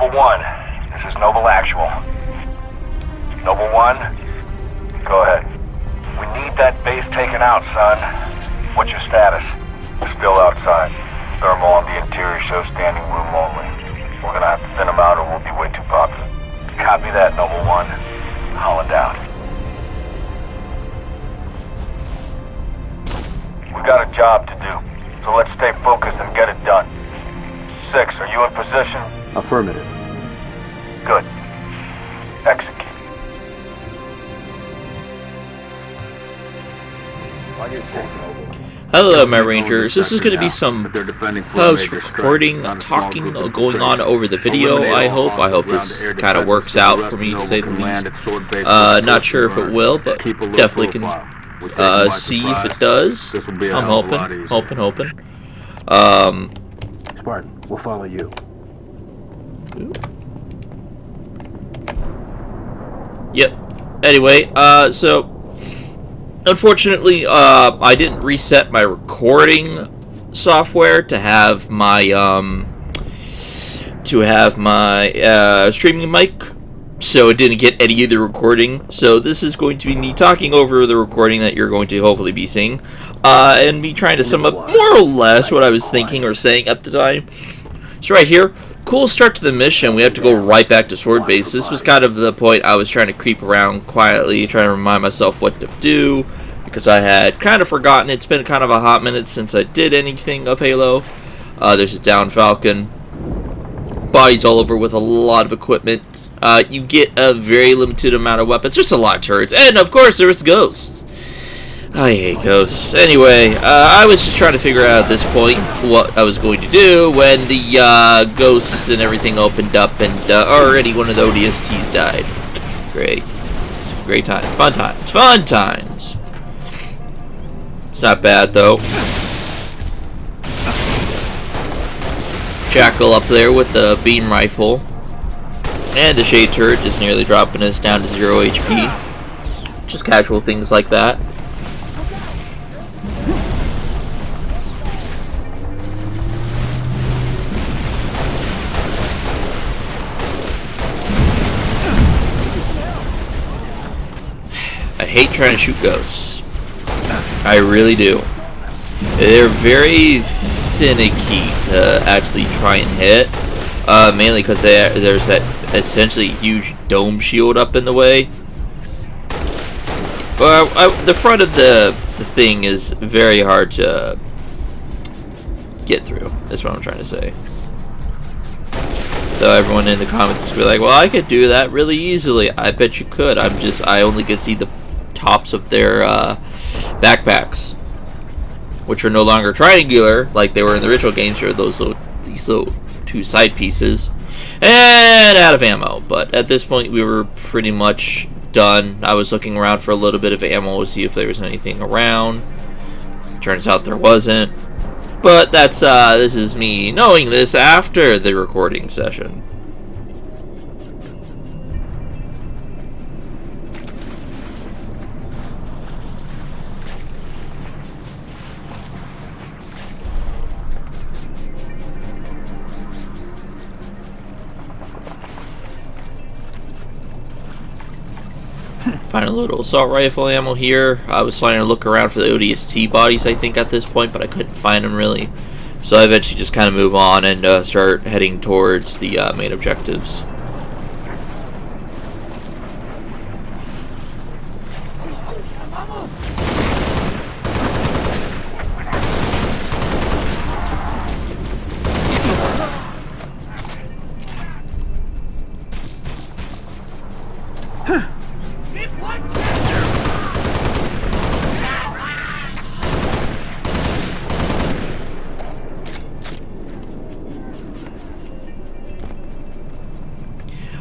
Noble 1, this is Noble Actual. Noble 1, go ahead. We need that base taken out, son. What's your status? Still outside. Thermal on the interior shows standing room only. We're gonna have to thin them out or we'll be way too popular. Copy that, Noble 1. Holland out. We got a job to do, so let's stay focused and get it done. 6, are you in position? Affirmative. Good. Execute. Hello, my Rangers. This is going to be some post-recording talking going on over the video, I hope. I hope this kind of works out for me, to say the least. Not sure if it will, but definitely can see if it does. I'm hoping. Spartan, we'll follow you. Yep. Anyway, so unfortunately, I didn't reset my recording software to have my streaming mic, so it didn't get any of the recording. So this is going to be me talking over the recording that you're going to hopefully be seeing, and me trying to sum up more or less what I was thinking or saying at the time. So right here, cool start to the mission. We have to go right back to Sword Base. This was kind of the point I was trying to creep around quietly, trying to remind myself what to do, because I had kind of forgotten. It's been kind of a hot minute since I did anything of Halo. There's a down Falcon. Bodies all over with a lot of equipment. You get a very limited amount of weapons. There's a lot of turrets. And, of course, there's ghosts. I hate ghosts. Anyway, I was just trying to figure out at this point what I was going to do when the ghosts and everything opened up and already one of the ODSTs died. Great. Great time. Fun times. Fun times. It's not bad, though. Jackal up there with the beam rifle. And the shade turret just nearly dropping us down to 0 HP. Just casual things like that. I hate trying to shoot ghosts. I really do. They're very finicky to actually try and hit. Mainly because there's that essentially huge dome shield up in the way. The front of the thing is very hard to get through. That's what I'm trying to say. So everyone in the comments will be like, well, I could do that really easily. I bet you could. I only can see the tops of their backpacks, which are no longer triangular like they were in the original games. Or these little two side pieces, and out of ammo. But at this point, we were pretty much done. I was looking around for a little bit of ammo to see if there was anything around. Turns out there wasn't. But that's this is me knowing this after the recording session. Find a little assault rifle ammo here. I was trying to look around for the ODST bodies, I think, at this point, but I couldn't find them really. So I eventually just kind of move on and start heading towards the main objectives.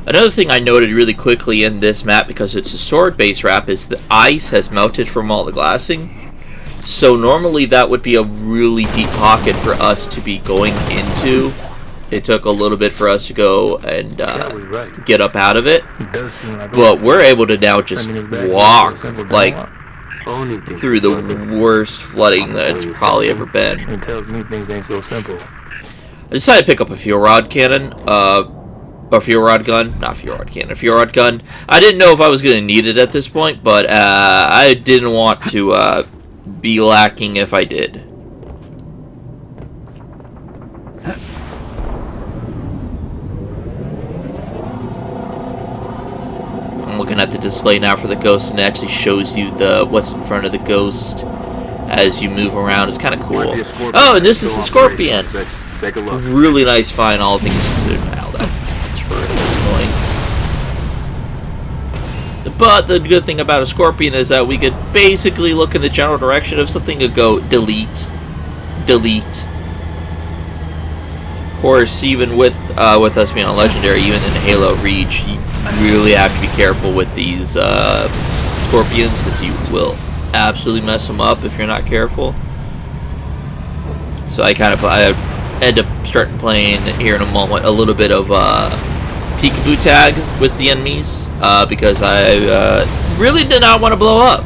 Another thing I noted really quickly in this map, because it's a sword-based map, is the ice has melted from all the glassing. So normally that would be a really deep pocket for us to be going into. It took a little bit for us to go and get up out of it. But we're able to now just walk, like, through the worst flooding that it's probably ever been. It tells me things ain't so simple. I decided to pick up a fuel rod cannon. Or fuel rod gun, not fuel rod cannon, fuel rod gun. I didn't know if I was going to need it at this point, but I didn't want to be lacking if I did. I'm looking at the display now for the ghost, and it actually shows you what's in front of the ghost as you move around. It's kind of cool. Oh, and this is the Scorpion. Take a look. Really nice find, all things considered. Wow, that turret is annoying. But the good thing about a Scorpion is that we could basically look in the general direction of something and go delete, delete. Of course, even with us being a legendary, even in Halo Reach, you really have to be careful with these Scorpions, because you will absolutely mess them up if you're not careful. So I end up starting playing here in a moment a little bit of peekaboo tag with the enemies because I really did not want to blow up.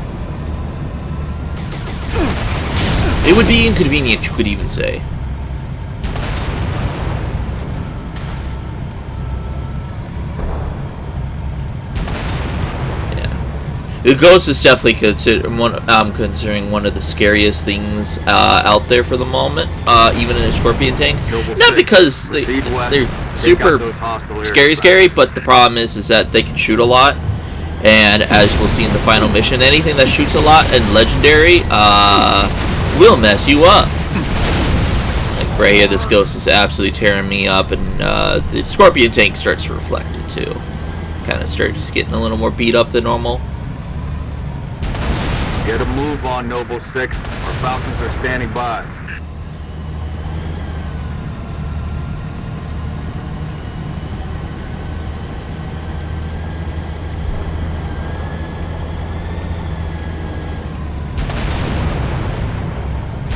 It would be inconvenient, you could even say. The ghost is definitely considering one of the scariest things out there for the moment, even in a Scorpion tank. Not because they're super scary, but the problem is that they can shoot a lot. And as we'll see in the final mission, anything that shoots a lot and legendary will mess you up. Like right here, this ghost is absolutely tearing me up, and the Scorpion tank starts to reflect it too. Kind of starts getting a little more beat up than normal. Get a move on, Noble 6. Our Falcons are standing by.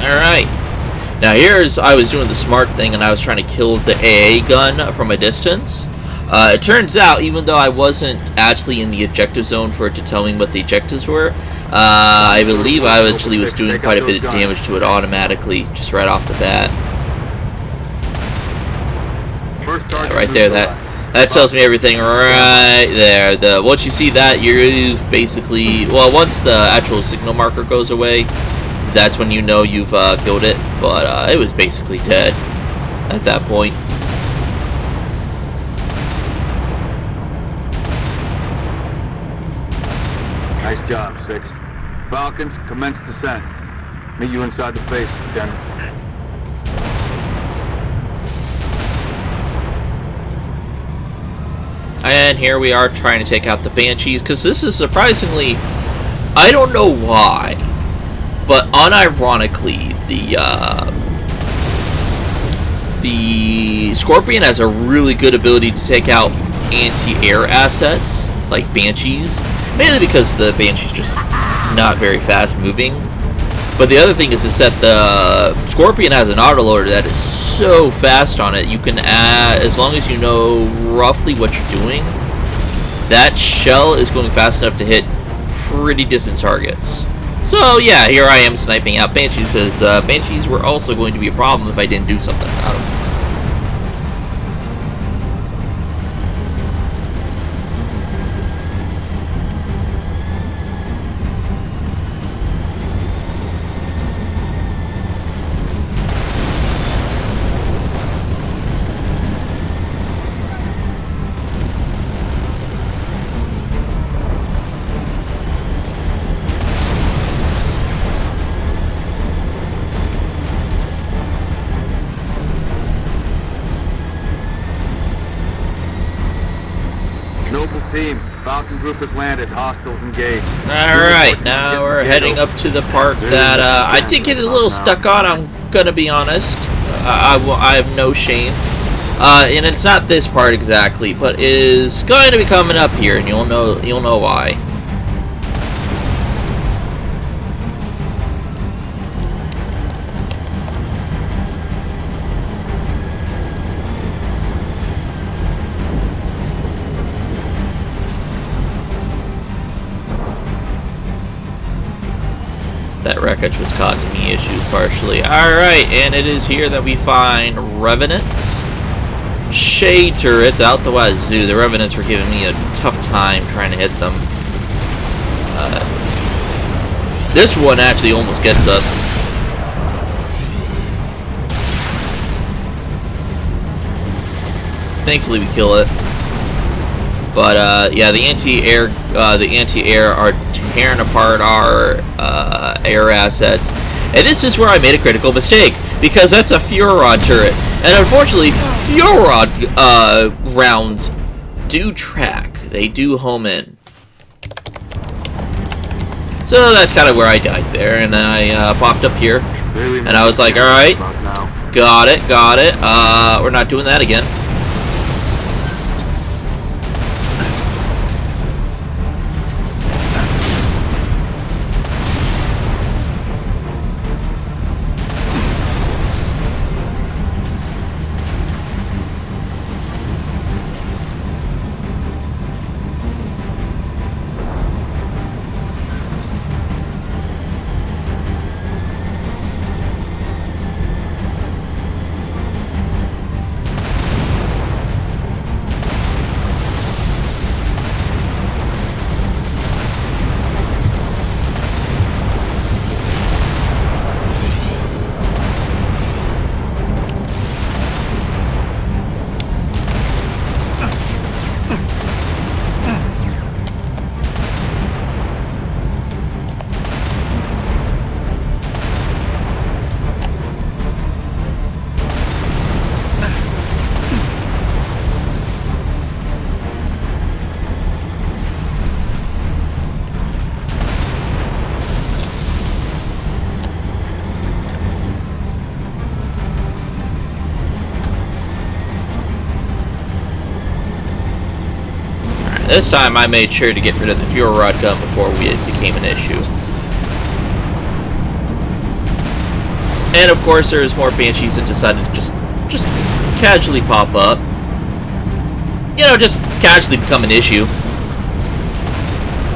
Alright. Now I was doing the smart thing and I was trying to kill the AA gun from a distance. It turns out, even though I wasn't actually in the objective zone for it to tell me what the objectives were, I believe I actually was doing quite a bit of damage to it automatically, just right off the bat. Yeah, right there, that tells me everything right there. Once you see that, you've basically, well, once the actual signal marker goes away, that's when you know you've killed it, but it was basically dead at that point. Nice job, 6. Falcons, commence descent. Meet you inside the base, Lieutenant. And here we are trying to take out the Banshees, because this is surprisingly, I don't know why, but unironically, the Scorpion has a really good ability to take out anti-air assets, like Banshees. Mainly because the Banshee's just not very fast moving. But the other thing is that the Scorpion has an autoloader that is so fast on it, you can add, as long as you know roughly what you're doing, that shell is going fast enough to hit pretty distant targets. So yeah, here I am sniping out Banshees, because Banshees were also going to be a problem if I didn't do something about them. Team, Falcon group has landed. Hostiles engaged. Alright, now we're heading up to the part that I did get a little stuck on, I'm gonna be honest. I have no shame. And it's not this part exactly, but it is going to be coming up here, and you'll know why. That wreckage was causing me issues partially. Alright, and it is here that we find Revenants. shade turrets out the wazoo. The Revenants were giving me a tough time trying to hit them. This one actually almost gets us. Thankfully we kill it. But yeah, the anti-air are tearing apart our air assets. And this is where I made a critical mistake, because that's a Fuel Rod turret. And unfortunately, Fuel Rod rounds do track. They do home in. So that's kind of where I died there, and then I popped up here, and I was like, alright, got it, we're not doing that again. This time I made sure to get rid of the Fuel Rod gun before it became an issue. And of course there was more Banshees that decided to just casually pop up. You know, just casually become an issue.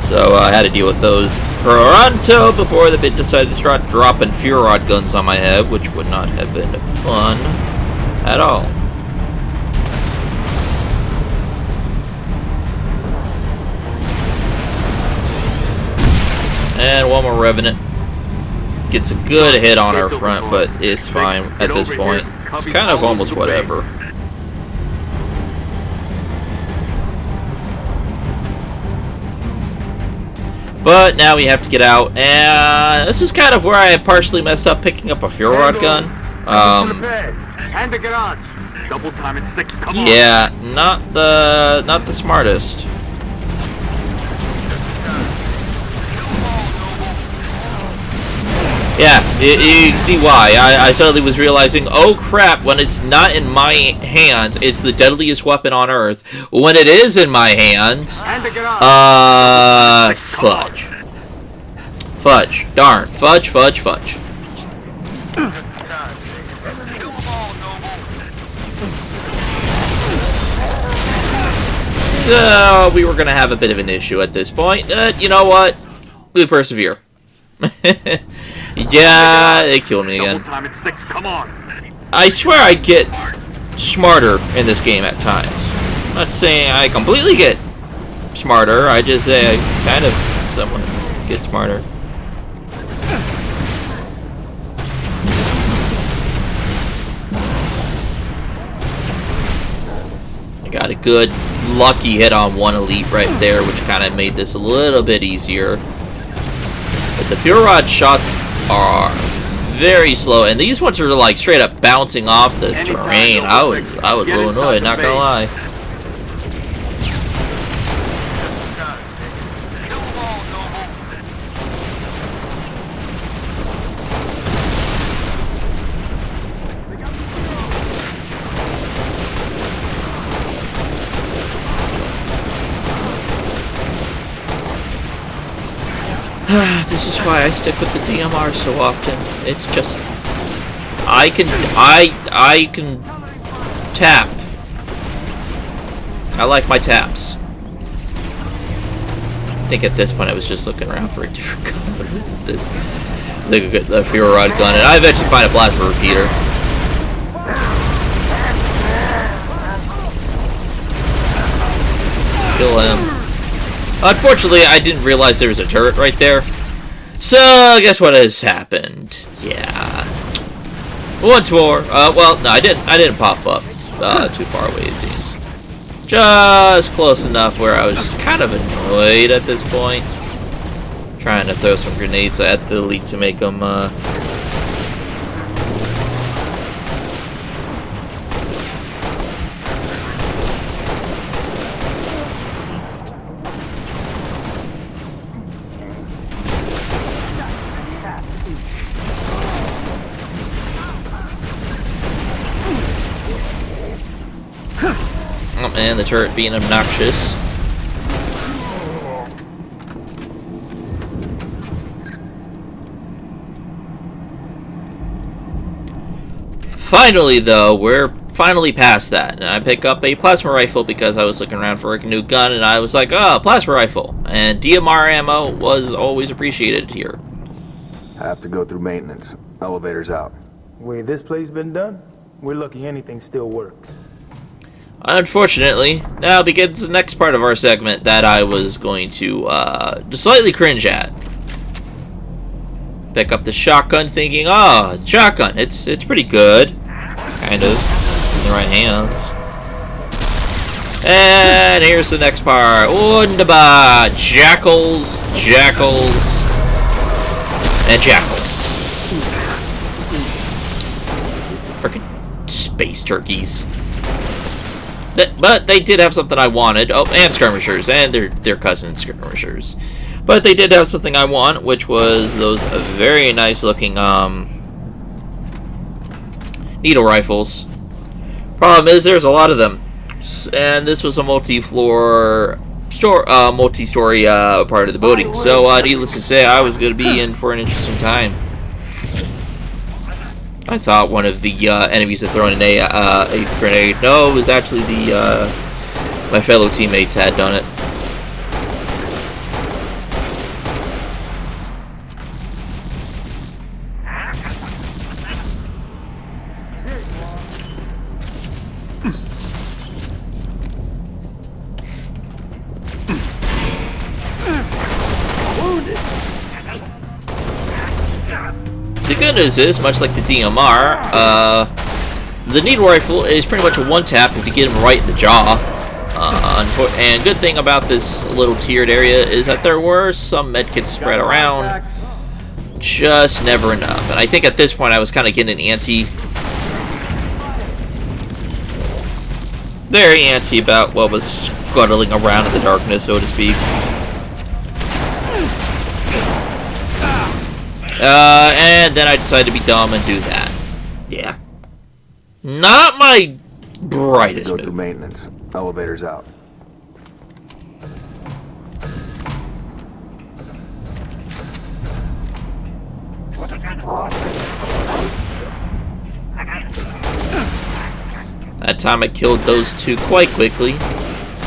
So I had to deal with those pronto before the bit decided to start dropping Fuel Rod guns on my head, which would not have been fun at all. And one more Revenant. Gets a good hit on our front, but it's fine at this point. It's kind of almost whatever. But now we have to get out, and this is kind of where I partially messed up picking up a Fuel Rod gun. Yeah, not the smartest. Yeah, you can see why. I suddenly was realizing, oh crap, when it's not in my hands, it's the deadliest weapon on Earth. When it is in my hands, fudge. Fudge. Darn. Fudge. So, we were going to have a bit of an issue at this point. You know what? We persevere. Yeah, they killed me again. I swear I get smarter in this game at times. I'm not saying I completely get smarter, I just say I kind of somewhat get smarter. I got a good lucky hit on one elite right there, which kind of made this a little bit easier. But the Fuel Rod shots are very slow, and these ones are like straight up bouncing off the terrain. I was a little annoyed, not gonna lie. This is why I stick with the DMR so often. It's just I can tap. I like my taps. I think at this point I was just looking around for a different gun. The Fuel Rod gun, and I eventually find a plasma repeater. kill him. Unfortunately, I didn't realize there was a turret right there. So, guess what has happened? Yeah. Once more. Well, no, I didn't pop up too far away, it seems. Just close enough where I was just kind of annoyed at this point. Trying to throw some grenades at the elite to make them, Oh man, the turret being obnoxious. Finally, though, we're finally past that. And I pick up a plasma rifle because I was looking around for a new gun, and I was like, oh, plasma rifle. And DMR ammo was always appreciated here. I have to go through maintenance. Elevator's out. Way this place been done, we're lucky anything still works. Unfortunately, now begins the next part of our segment that I was going to slightly cringe at. Pick up the shotgun thinking, oh, it's shotgun. It's pretty good. Kind of. In the right hands. And here's the next part. Wunderbar. Jackals, jackals, and jackals. Frickin' space turkeys. But they did have something I wanted. Oh, and skirmishers, and their cousin skirmishers. But they did have something I want, which was those very nice looking needle rifles. Problem is, there's a lot of them, and this was a multi-story part of the building. So, needless to say, I was going to be in for an interesting time. I thought one of the enemies had thrown in a grenade. No, it was actually my fellow teammates had done it. The good news is, much like the DMR, the needle rifle is pretty much a one-tap if you get him right in the jaw. And good thing about this little tiered area is that there were some medkits spread around, just never enough. And I think at this point I was kind of getting antsy. Very antsy about what was scuttling around in the darkness, so to speak. And then I decided to be dumb and do that. Yeah. Not my brightest Go move. through maintenance. Elevator's out. That time I killed those two quite quickly.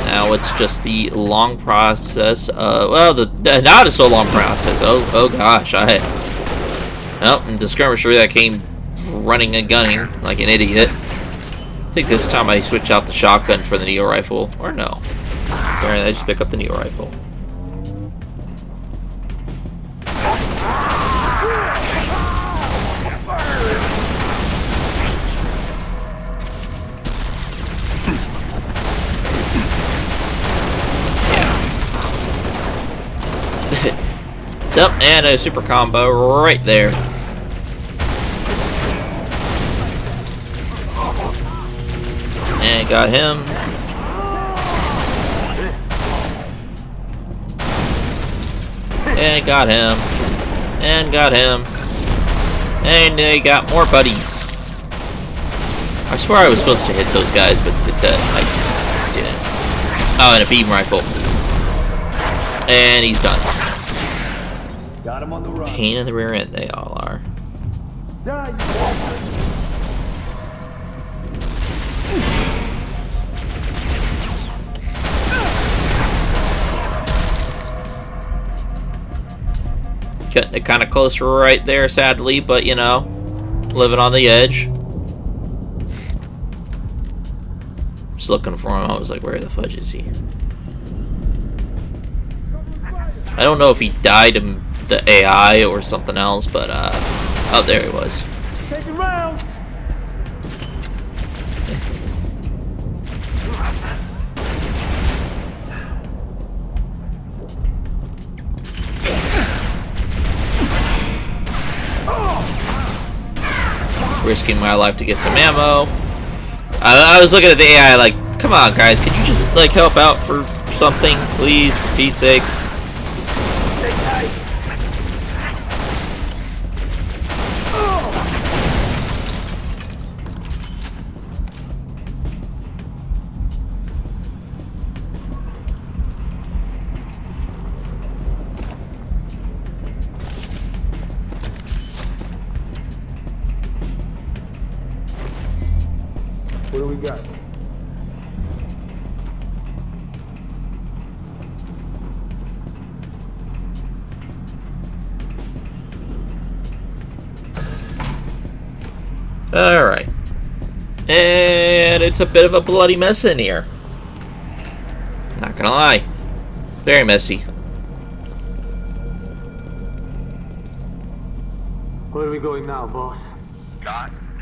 Now it's just the long process. Well, not a so long process. Oh gosh, and the skirmisher that came running and gunning like an idiot. I think this time I switch out the shotgun for the neo rifle, or no? Sorry, I just pick up the neo rifle. Yep, and a super combo right there. And got him. And got him. And got him. And they got more buddies. I swear I was supposed to hit those guys, but I didn't. Oh, and a beam rifle. And he's done. Got him on the run. Pain in the rear end, they all are. Cutting it kind of close right there, sadly, but you know, living on the edge. Just looking for him, I was like, where the fudge is he? I don't know if he died to the AI or something else, but oh, there he was. Take it round. Risking my life to get some ammo. I was looking at the AI like, come on, guys, can you just like help out for something, please, for Pete's sakes? What do we got? Alright. And it's a bit of a bloody mess in here. Not gonna lie. Very messy. Where are we going now, boss?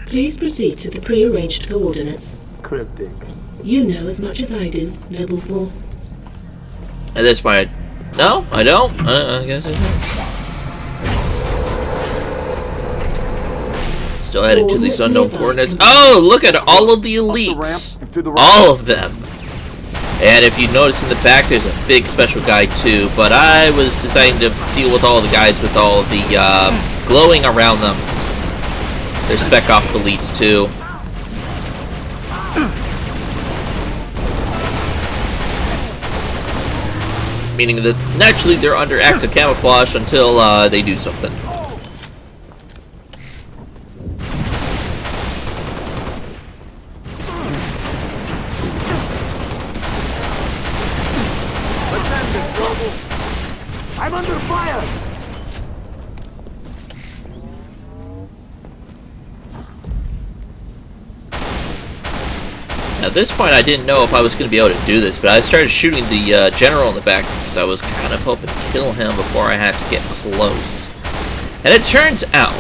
Please proceed to the pre-arranged coordinates. Cryptic. You know as much as I do, Level 4. At this point, no, I don't. I guess I don't. Still heading to these unknown coordinates. Oh, look at all of the elites. All of them. And if you notice in the back, there's a big special guy too. But I was deciding to deal with all the guys with all of the glowing around them. There's spec off elites too. Meaning that naturally they're under active camouflage until they do something. I'm under fire! At this point, I didn't know if I was going to be able to do this, but I started shooting the general in the back because I was kind of hoping to kill him before I had to get close. And it turns out,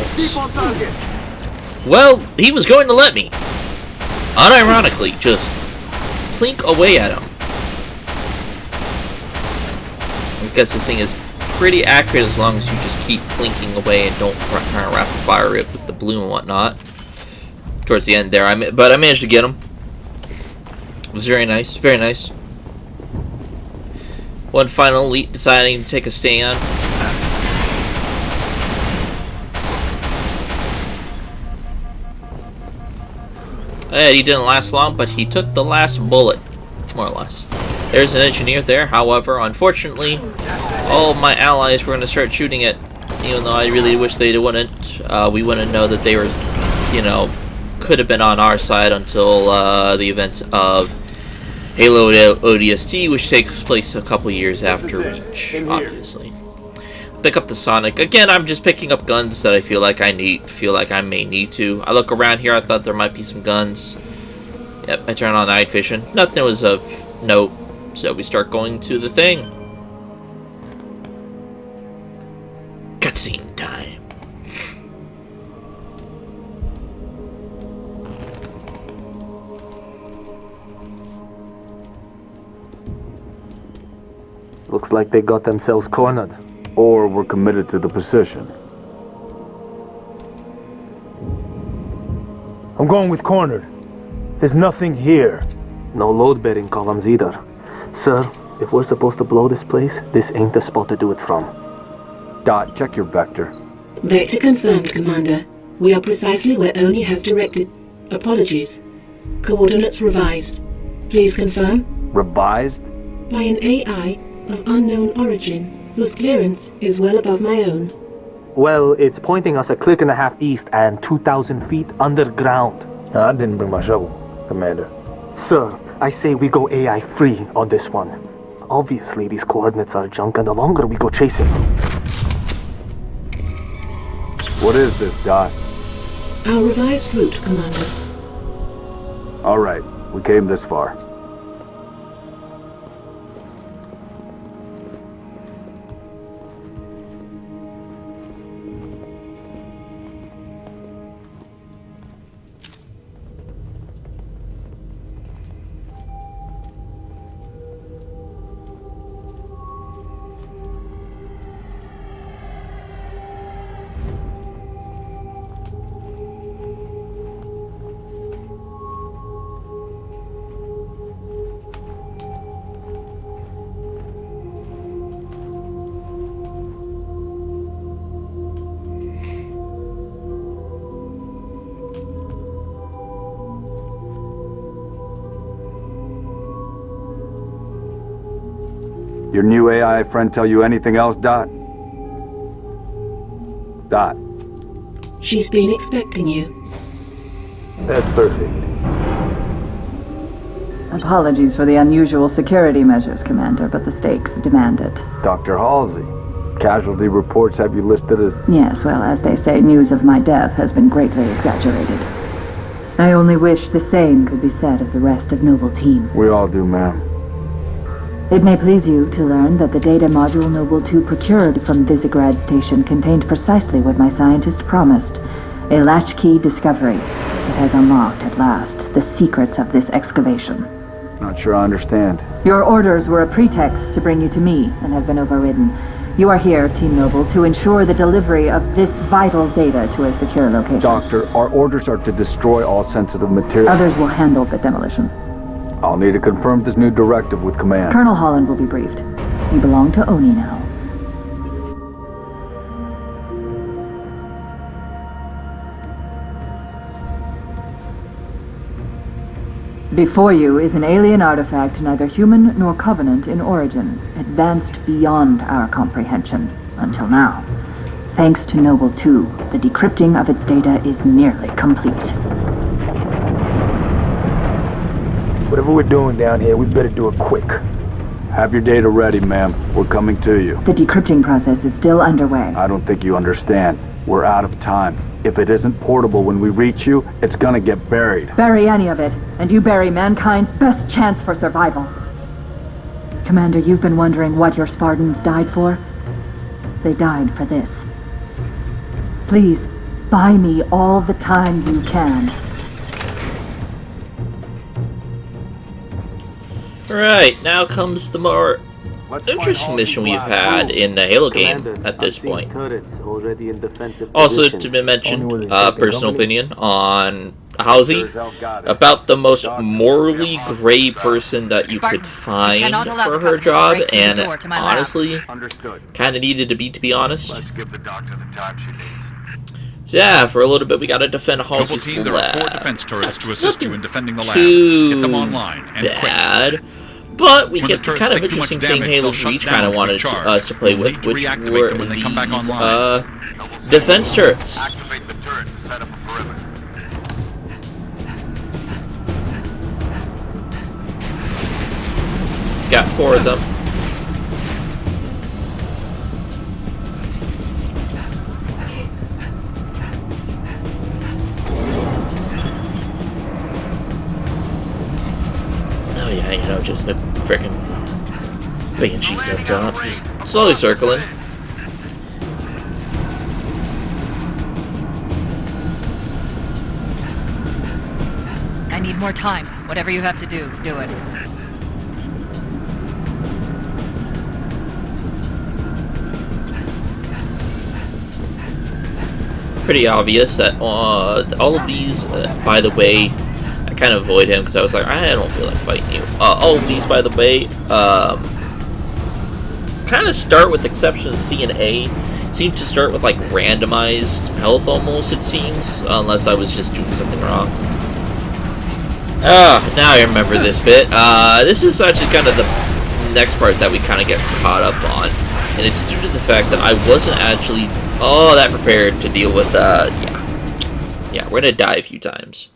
well, he was going to let me. Unironically, just plink away at him. Because this thing is pretty accurate as long as you just keep plinking away and don't try to rapid fire it with the blue and whatnot. Towards the end there, but I managed to get him. It was very nice, very nice. One final elite deciding to take a stand. And he didn't last long, but he took the last bullet, more or less. There's an engineer there, however, unfortunately, all my allies were going to start shooting it, even though I really wish they wouldn't. We wouldn't know that they were, you know, could have been on our side until the events of Halo ODST, which takes place a couple years after Reach, obviously. Pick up the Sonic. Again, I'm just picking up guns that I feel like I may need to. I look around here, I thought there might be some guns. Yep, I turn on night vision. Nothing was of note, so we start going to the thing. Cutscene time. Looks like they got themselves cornered. Or were committed to the position. I'm going with cornered. There's nothing here. No load-bearing columns either. Sir, if we're supposed to blow this place, this ain't the spot to do it from. Dot, check your vector. Vector confirmed, Commander. We are precisely where Oni has directed. Apologies. Coordinates revised. Please confirm? Revised? By an AI of unknown origin, whose clearance is well above my own. Well, it's pointing us a click and a half east and 2,000 feet underground. I didn't bring my shovel, Commander. Sir, I say we go AI free on this one. Obviously, these coordinates are junk, and the longer we go chasing them. What is this, Dot? Our revised route, Commander. Alright, we came this far. Your new AI friend tell you anything else, Dot? Dot. She's been expecting you. That's perfect. Apologies for the unusual security measures, Commander, but the stakes demand it. Dr. Halsey. Casualty reports have you listed as... Yes, well, as they say, news of my death has been greatly exaggerated. I only wish the same could be said of the rest of Noble Team. We all do, ma'am. It may please you to learn that the data module Noble 2 procured from Visegrad Station contained precisely what my scientist promised. A latchkey discovery that has unlocked, at last, the secrets of this excavation. Not sure I understand. Your orders were a pretext to bring you to me and have been overridden. You are here, Team Noble, to ensure the delivery of this vital data to a secure location. Doctor, our orders are to destroy all sensitive material. Others will handle the demolition. I'll need to confirm this new directive with command. Colonel Holland will be briefed. You belong to Oni now. Before you is an alien artifact neither human nor Covenant in origin, advanced beyond our comprehension, until now. Thanks to Noble 2, the decrypting of its data is nearly complete. Whatever we're doing down here, we better do it quick. Have your data ready, ma'am. We're coming to you. The decrypting process is still underway. I don't think you understand. We're out of time. If it isn't portable when we reach you, it's gonna get buried. Bury any of it, and you bury mankind's best chance for survival. Commander, you've been wondering what your Spartans died for? They died for this. Please, buy me all the time you can. Right, now comes the more interesting mission we've had in the Halo game at this point. Also, to be mentioned, personal opinion on Halsey, about the most morally gray person that you could find for her job, and honestly, kind of needed to be honest. Let's give the doctor the time she needs. So yeah, for a little bit we gotta defend Halsey's Team, there are 4 defense turrets to assist you in defending the lab. Too Get them online and bad. quick. But we When get the the turrets kind of take too interesting much thing damage, Halo they'll shut Reach down kind of to wanted recharge. us to play You'll with, need to which reactivate were them when they come back these online. defense turrets. Activate the turret and set up a perimeter. Got 4 of them. Oh yeah, you know, just the frickin' banshees up top, just slowly circling. I need more time. Whatever you have to do, do it. Pretty obvious that all of these, by the way, I kind of avoid him because I was like, I don't feel like fighting you. All of these, by the way, kind of start with exceptions C and A. Seem to start with like randomized health almost, it seems, unless I was just doing something wrong. Now I remember this bit. This is actually kind of the next part that we kind of get caught up on, and it's due to the fact that I wasn't actually all that prepared to deal with, yeah, we're gonna die a few times.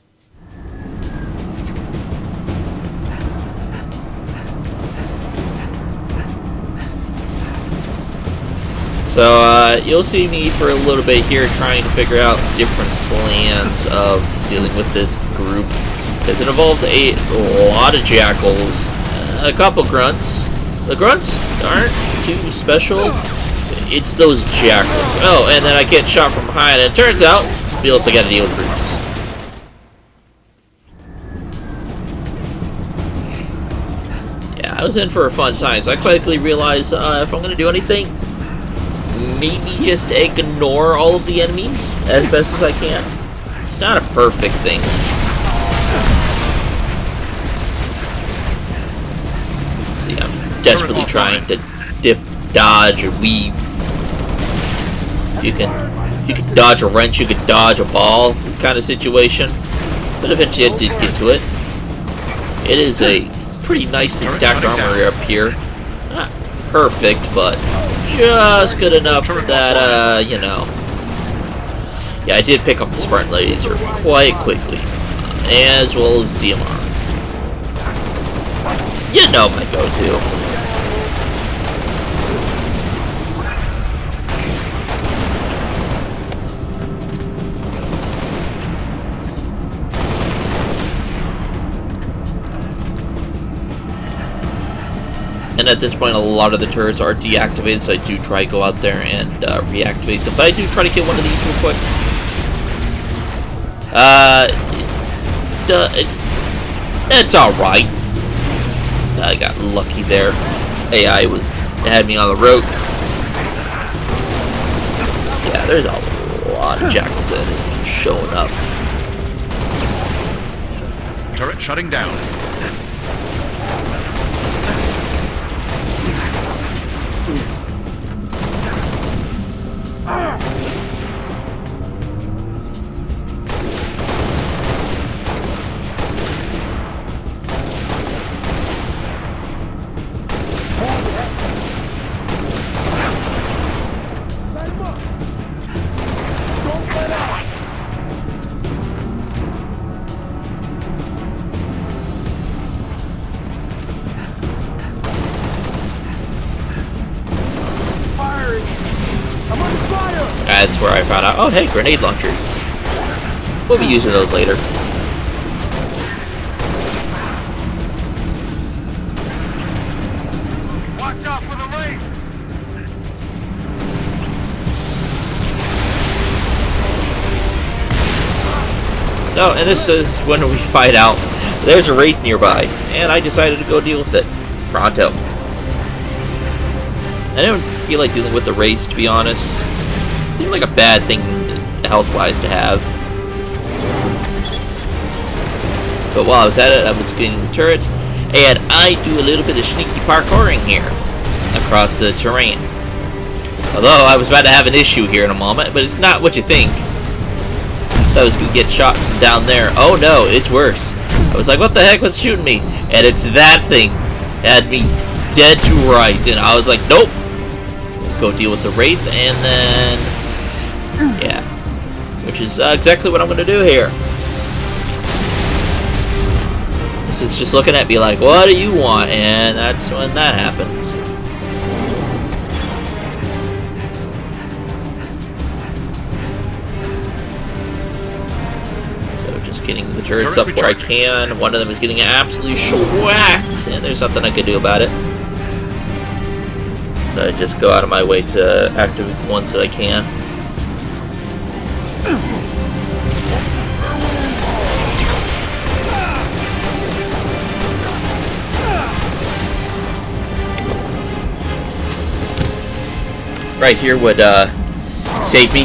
So, you'll see me for a little bit here trying to figure out different plans of dealing with this group, because it involves a lot of jackals, a couple grunts. The grunts aren't too special, it's those jackals. Oh, and then I get shot from behind, and it turns out we also gotta deal with brutes. Yeah, I was in for a fun time, so I quickly realized if I'm gonna do anything, maybe just ignore all of the enemies as best as I can. It's not a perfect thing. See, I'm desperately trying to dip, dodge, or weave. If you can dodge a wrench, you could dodge a ball kind of situation. But eventually I did get to it. It is a pretty nicely stacked armor up here. Not perfect, but just good enough that, you know. Yeah, I did pick up the Spartan Laser quite quickly, as well as DMR. You know my go-to. And at this point, a lot of the turrets are deactivated, so I do try to go out there and reactivate them. But I do try to get one of these real quick. It's alright. I got lucky there. AI had me on the rope. Yeah, there's a lot of jackals that are showing up. Turret shutting down. That's where I found out, oh hey, grenade launchers. We'll be using those later. Watch out for the rain! Oh, and this is when we find out there's a wraith nearby, and I decided to go deal with it. Pronto. I don't feel like dealing with the wraiths, to be honest. It seemed like a bad thing health-wise to have. But while I was at it, I was getting the turrets, and I do a little bit of sneaky parkouring here across the terrain. Although I was about to have an issue here in a moment, but it's not what you think. I thought I was going to get shot from down there. Oh no, it's worse. I was like, what the heck was shooting me? And it's that thing. Had me dead to rights, and I was like, nope. Go deal with the wraith, and then... yeah. Which is exactly what I'm going to do here. This is just looking at me like, what do you want? And that's when that happens. So just getting the turrets up where I can. One of them is getting absolutely schwacked, and there's nothing I can do about it. So I just go out of my way to activate the ones that I can. Right here would save me.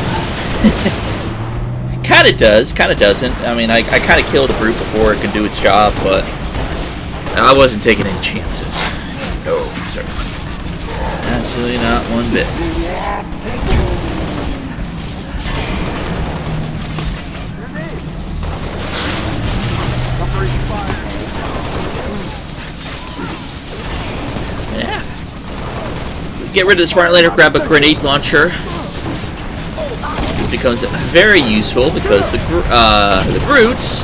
Kinda does, kinda doesn't. I mean, I kinda killed a brute before it could do its job, but I wasn't taking any chances. No, sir. Absolutely not one bit. Yeah. Get rid of the Spartan later, grab a grenade launcher. It becomes very useful because the brutes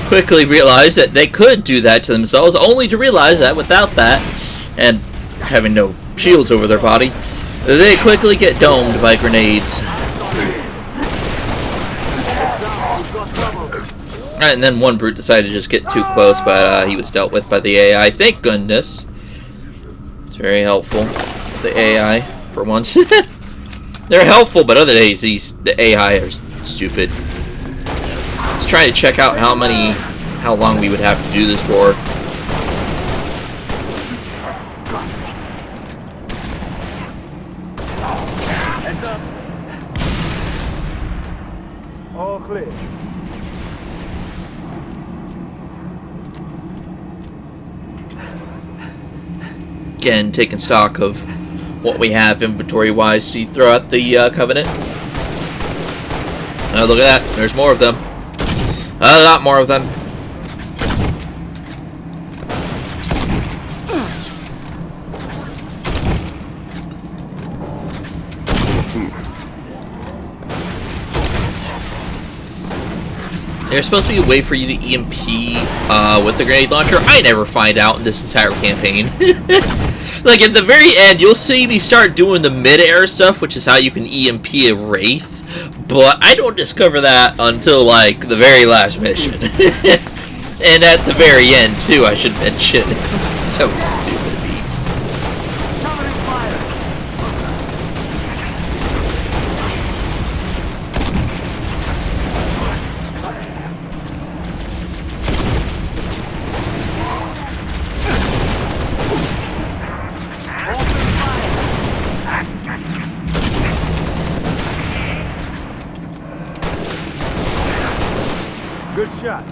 quickly realized that they could do that to themselves, only to realize that without that, and having no shields over their body, they quickly get domed by grenades. And then one brute decided to just get too close, but he was dealt with by the AI. Thank goodness. It's very helpful. The AI, for once. They're helpful, but other days the AI are stupid. Let's try to check out how long we would have to do this for. Heads up. All clear. Again, taking stock of what we have inventory-wise. See, throw out the Covenant. Oh, look at that. There's more of them. A lot more of them. There's supposed to be a way for you to EMP with the grenade launcher. I never find out in this entire campaign. Like, at the very end, you'll see me start doing the mid-air stuff, which is how you can EMP a Wraith. But I don't discover that until, like, the very last mission. And at the very end, too, I should mention. So stupid. Good shot.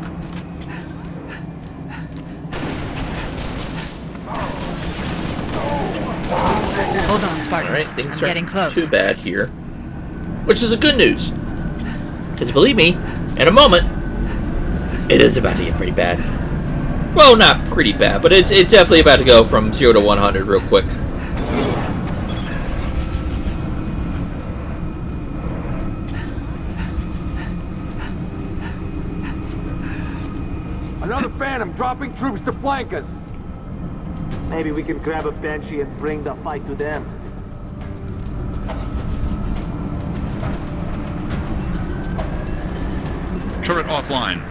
Hold on, Spartans. Alright, things I'm getting close. Too bad here. Which is a good news. Because believe me, in a moment, it is about to get pretty bad. Well, not pretty bad, but it's definitely about to go from 0 to 100 real quick. Another Phantom dropping troops to flank us. Maybe we can grab a Banshee and bring the fight to them. Turret offline.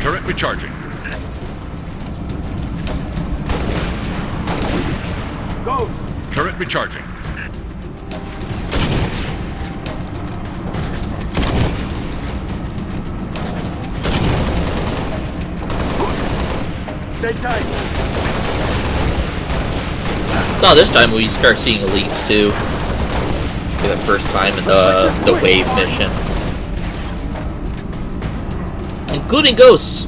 Turret recharging. Ghost! Turret recharging. Stay tight. No, this time we start seeing elites too. For the first time in the wave mission. Including ghosts.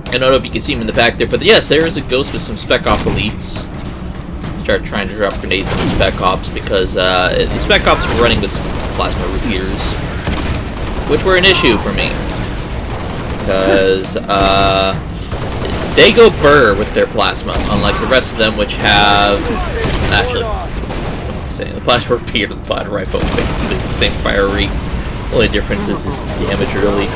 I don't know if you can see him in the back there, but yes, there is a ghost with some Spec Op elites. Start trying to drop grenades on the Spec Ops because the Spec Ops were running with some plasma repeaters, which were an issue for me. Because they go burr with their plasma, unlike the rest of them, which have actually, the plasma repeater and the plasma rifle basically the same fire rate. Only difference is the damage really.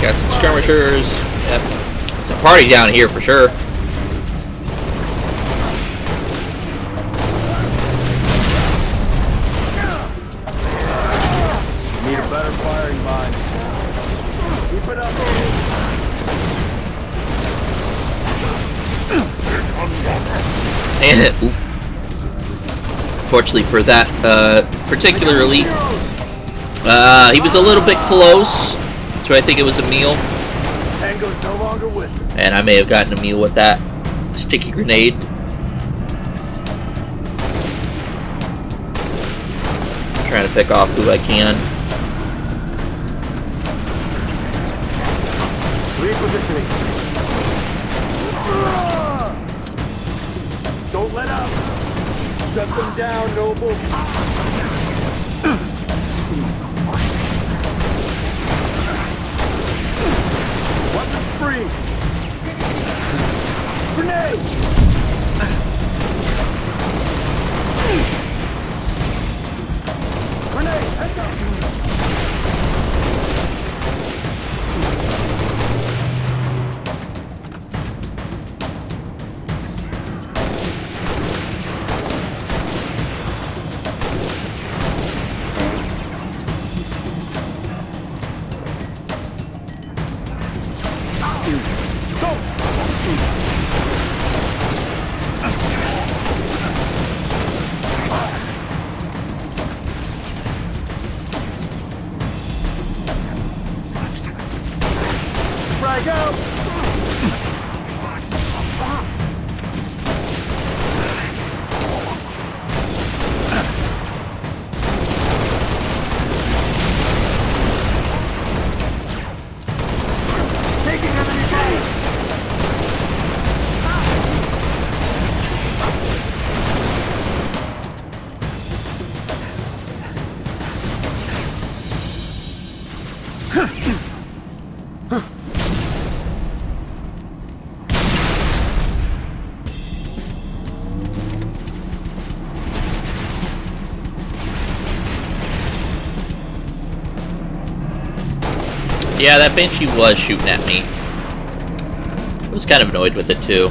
Got some skirmishers. Yep. It's a party down here for sure. Need a better firing line. Keep it up. And fortunately for that particular elite, he was a little bit close, so I think it was a meal. Tango's no longer with us. And I may have gotten a meal with that sticky grenade. Trying to pick off who I can. Repositioning. Don't let up. Shut them down, Noble. Weapons free. Grenade. Grenade, heads up! Yeah, that Banshee was shooting at me. I was kind of annoyed with it, too.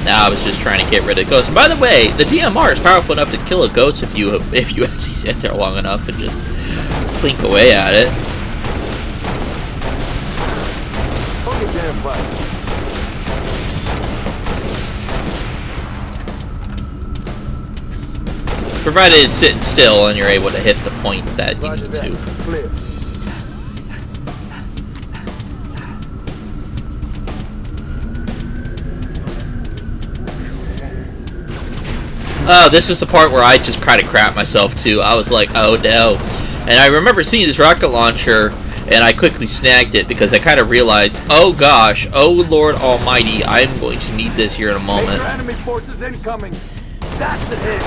Now I was just trying to get rid of ghosts. And by the way, the DMR is powerful enough to kill a ghost if you actually sit there long enough and just clink away at it. Provided it's sitting still and you're able to hit the point that you need to. Oh, this is the part where I just kind of crap myself too. I was like, oh no. And I remember seeing this rocket launcher and I quickly snagged it because I kind of realized, oh gosh, oh Lord Almighty, I'm going to need this here in a moment. Enemy forces incoming. That's the hit.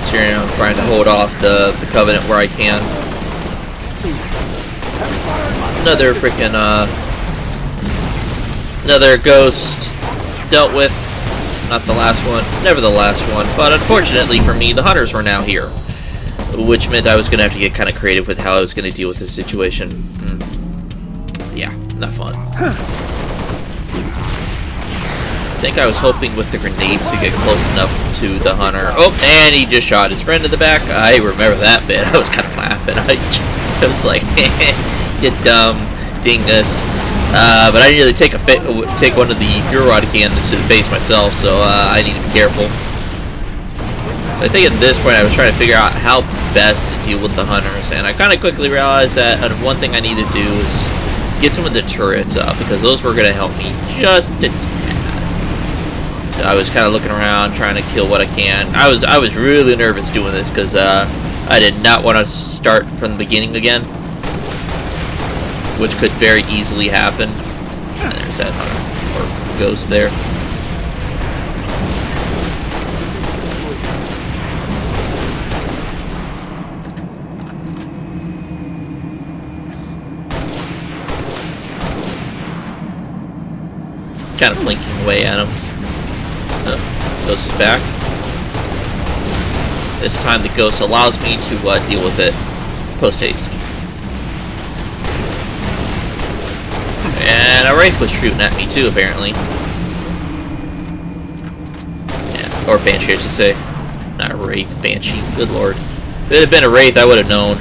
So here I'm trying to hold off the Covenant where I can. Another freaking, another ghost dealt with. Not the last one, never the last one, but unfortunately for me, the hunters were now here. Which meant I was going to have to get kind of creative with how I was going to deal with this situation. Yeah, not fun. I think I was hoping with the grenades to get close enough to the hunter. Oh, and he just shot his friend in the back. I remember that bit. I was kind of laughing. I was like, you dumb dingus. But I nearly take one of the fuel rod cannons to the face myself, so I need to be careful. I think at this point I was trying to figure out how best to deal with the hunters, and I kind of quickly realized that one thing I need to do is get some of the turrets up, because those were going to help me just a tad. So I was kind of looking around, trying to kill what I can. I was really nervous doing this, because I did not want to start from the beginning again, which could very easily happen. And there's that hunter, or ghost there. Kind of blinking away at him. Ghost is back. This time the ghost allows me to deal with it post-haste. And a Wraith was shooting at me too, apparently. Yeah, or Banshee, I should say. Not a Wraith, Banshee. Good lord. If it had been a Wraith, I would have known.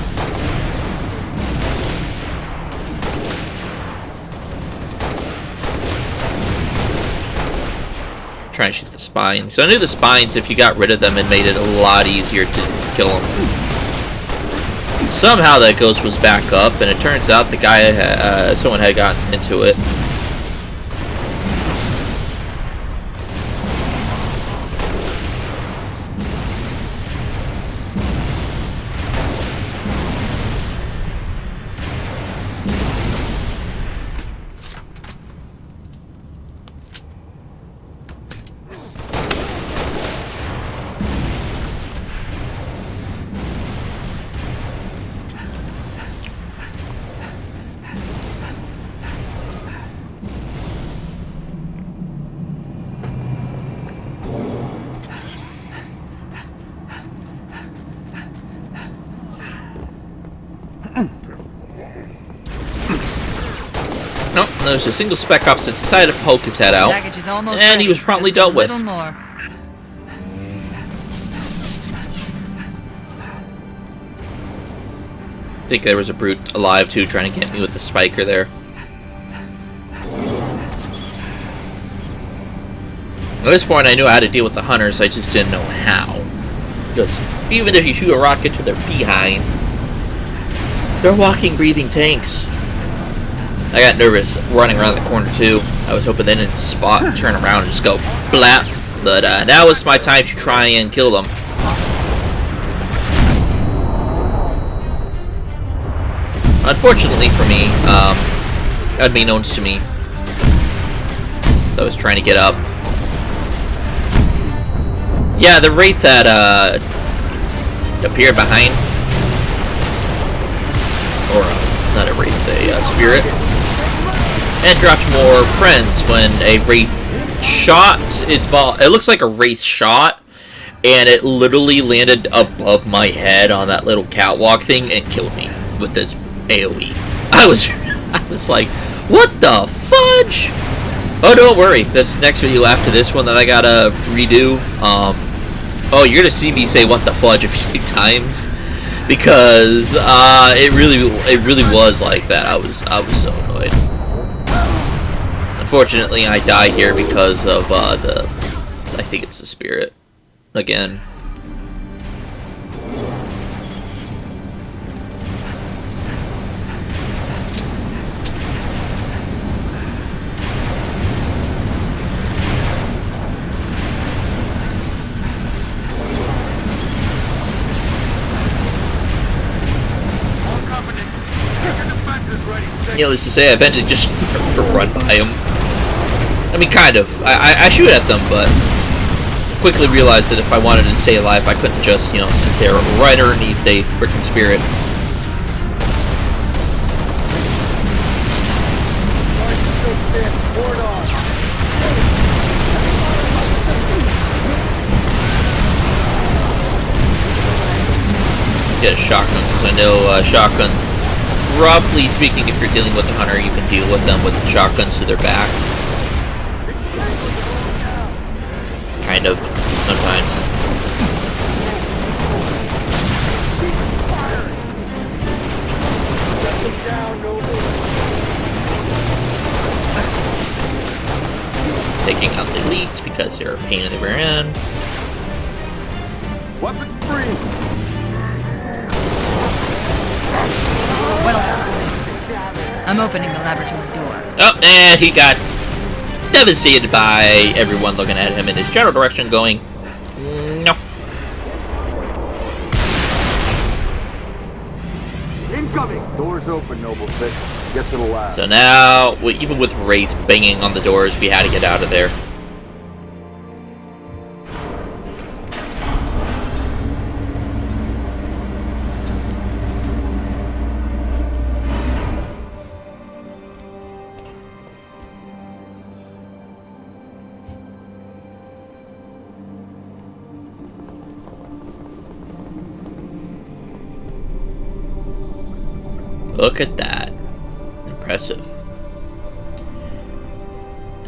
Trying to shoot the spines. So I knew the spines, if you got rid of them, it made it a lot easier to kill them. Somehow that ghost was back up, and it turns out the guy, someone had gotten into it. Nope, there's a single spec ops that decided to poke his head out, and he was promptly dealt with. I think there was a brute alive too, trying to get me with the spiker there. At this point, I knew how to deal with the hunters, I just didn't know how. Because even if you shoot a rocket to their behind, they're walking, breathing tanks. I got nervous running around the corner too. I was hoping they didn't spot and turn around and just go blap. But now is my time to try and kill them. Unfortunately for me, unbeknownst to me, so I was trying to get up. Yeah, the Wraith that appeared behind, or not a Wraith, a Spirit, and dropped more friends when a Wraith shot its ball. It looks like a Wraith shot, and it literally landed above my head on that little catwalk thing and killed me with this AoE. I was like, what the fudge? Oh, don't worry. That's next video after this one that I gotta redo. Oh, you're gonna see me say what the fudge a few times because it really was like that. I was so annoyed. Unfortunately, I die here because of I think it's the spirit again. Needless to say, I eventually just run by him. I mean, kind of. I shoot at them, but quickly realized that if I wanted to stay alive, I couldn't just, sit there right underneath a frickin' spirit. Get a shotgun, because I know shotgun. Roughly speaking, if you're dealing with a hunter, you can deal with them with shotguns to their back. Kind of, sometimes. Taking out the elites because they're a pain in the rear end. Weapons free! I'm opening the laboratory door. Oh, and he got devastated by everyone looking at him in his general direction going, no. Incoming! Doors open, Noble 6. Get to the lab. So now, even with Wraith banging on the doors, we had to get out of there. Look at that. Impressive.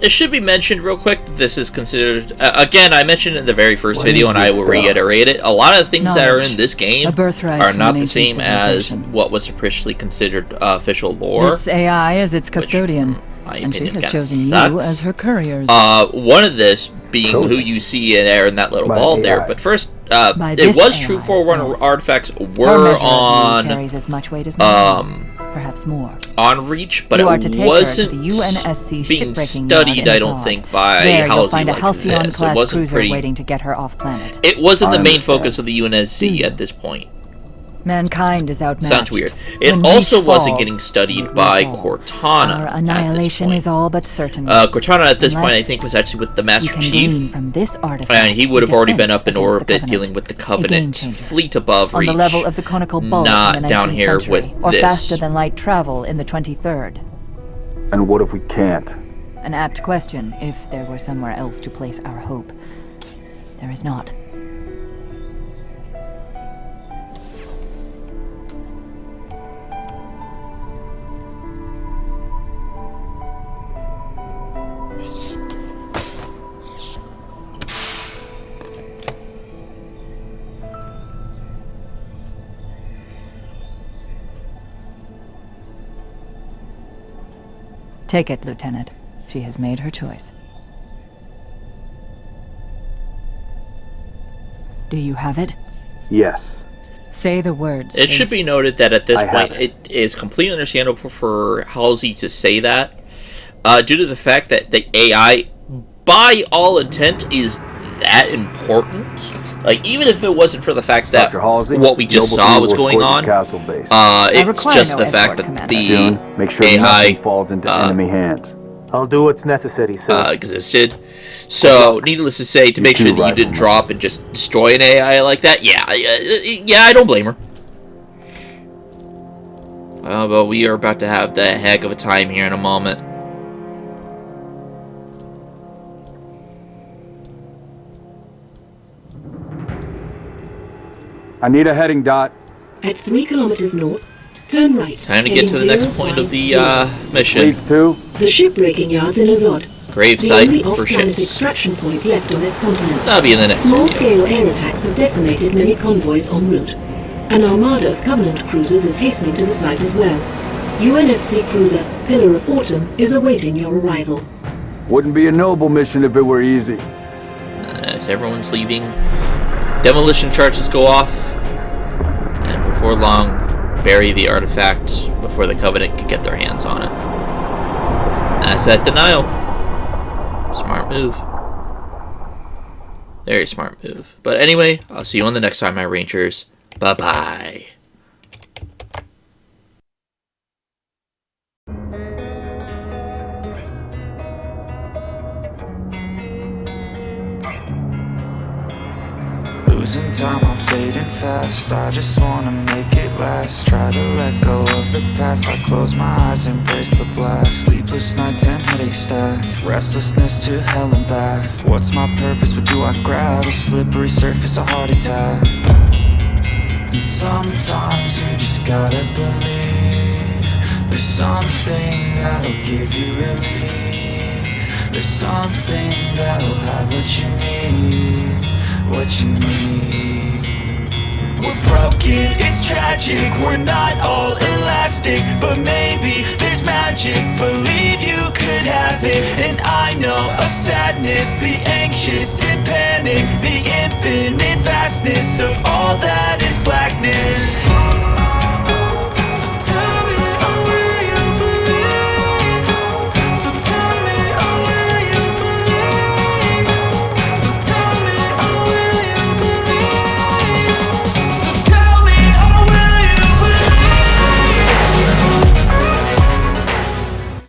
It should be mentioned real quick that this is considered... again, I mentioned it in the very first video, and I will reiterate it. A lot of the things that are in this game are not the same as what was officially considered official lore. This AI is its custodian, and she has chosen you as her couriers. One of this being who you see in there in that little ball there. But first, it was true Forerunner artifacts were on carries as much weight as perhaps more. On Reach, but it wasn't being studied, I don't think, by Halcyon like this. It wasn't pretty... waiting to get her off planet. It wasn't the main focus of the UNSC at this point. Mankind is outmatched. Sounds weird. It also wasn't getting studied by Cortana. Our annihilation is all but certain. Cortana at this point, I think, was actually with the Master Chief, from this artifact and he would have already been up in orbit dealing with the Covenant fleet above Reach. On the level of the conical bulk not in the 19th down here century, with or this. faster than light travel in the 23rd. And what if we can't? An apt question, if there were somewhere else to place our hope. There is not. Take it, Lieutenant. She has made her choice. Do you have it? Yes. Say the words, It please. should be noted that at this I point, have it is completely understandable for Halsey to say that, due to the fact that the AI, by all intent, is that important. Like, even if it wasn't for the fact that what we just saw was going on, it's just the fact that the June, make sure AI nothing falls into enemy hands. I'll do what's necessary, sir. existed. So, needless to say, to make sure that you didn't drop and just destroy an AI like that, yeah, I don't blame her. But we are about to have the heck of a time here in a moment. I need a heading, Dot. At 3 kilometers north, turn right. Time to get to the next point of the mission. Leads to? The shipbreaking yards in Azod. Grave The site only for off-planet ships. extraction point left on this continent. That'll be in the next video. Small-scale air attacks have decimated many convoys en route. An armada of Covenant cruisers is hastening to the site as well. UNSC cruiser Pillar of Autumn is awaiting your arrival. Wouldn't be a noble mission if it were easy. As everyone's leaving, demolition charges go off, and before long, bury the artifact before the Covenant can get their hands on it. Asset denial. Smart move. Very smart move. But anyway, I'll see you on the next time, my Rangers. Bye-bye. Losing time, I'm fading fast. I just wanna make it last. Try to let go of the past. I close my eyes, embrace the blast. Sleepless nights and headaches stack. Restlessness to hell and back. What's my purpose? What do I grab? A slippery surface, a heart attack. And sometimes you just gotta believe there's something that'll give you relief. There's something that'll have what you need. What you need. We're broken, it's tragic. We're not all elastic, but maybe there's magic. Believe you could have it. And I know of sadness, the anxious and panic, the infinite vastness of all